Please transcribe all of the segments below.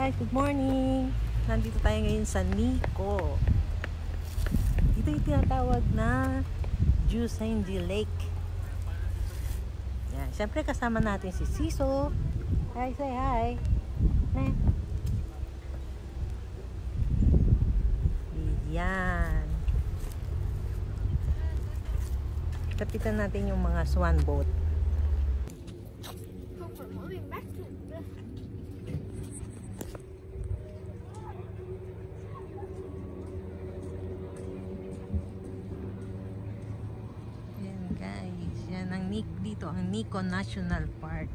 Hi, good morning! Nandito tayo ngayon sa Nico. Ito yung tinatawag na Jusenji Lake. Yan. Siyempre kasama natin si Siso. Hi, say hi! Yan. Kapitan natin yung mga swan boat. Guys, yan ang dito ang Nico National Park.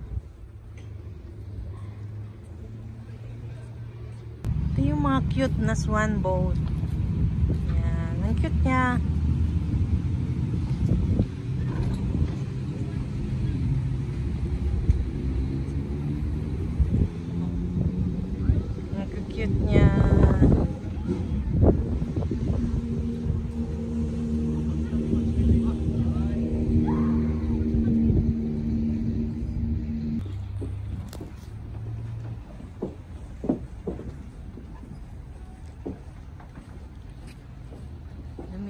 Ito yung mga cute na swan boat. Yan, ang cute niya. Ang cute niya.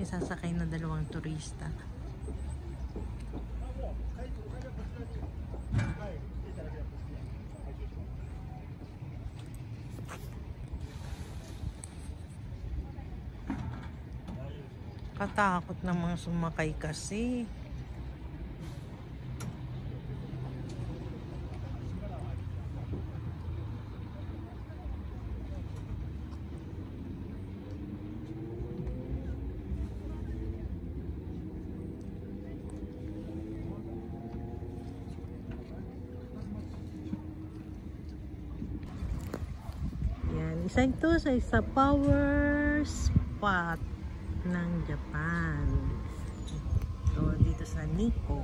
May sasakay na dalawang turista. Katakot ng mga sumakay kasi. Isa ito sa power spot ng Japan. So, dito sa Nico.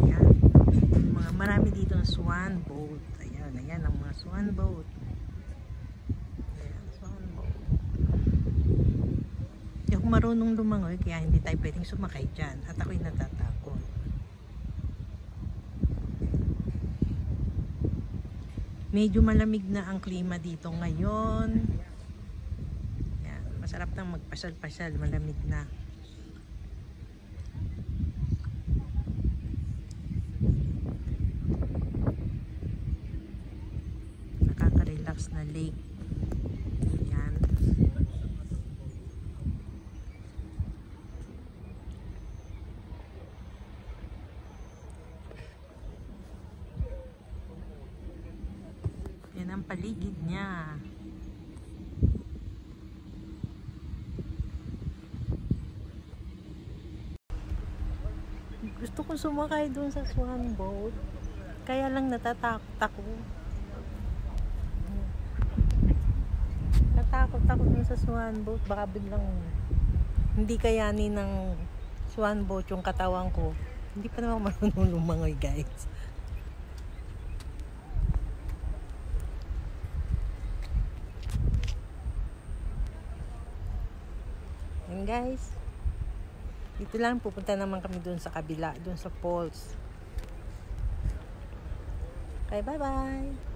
Ayan. Marami dito ng swan boat. Ayan ang mga swan boat. Ayan, swan boat. Hindi ako marunong lumangoy kaya hindi tayo pwedeng sumakay dyan. At ako'y natatakot. Medyo malamig na ang klima dito ngayon. Yan, masarap nang magpasal-pasal, malamig na. Nakaka-relax na lake. Yan. Yan ang paligid niya. Gusto kong sumakay doon sa swan boat. Kaya lang natatakot ako. Natakot ako dun sa swan boat. Baka biglang hindi kayanin ng swan boat yung katawan ko. Hindi pa naman marunong lumangoy, guys. And guys, dito lang pupunta naman kami doon sa kabila, doon sa falls. Okay, bye-bye!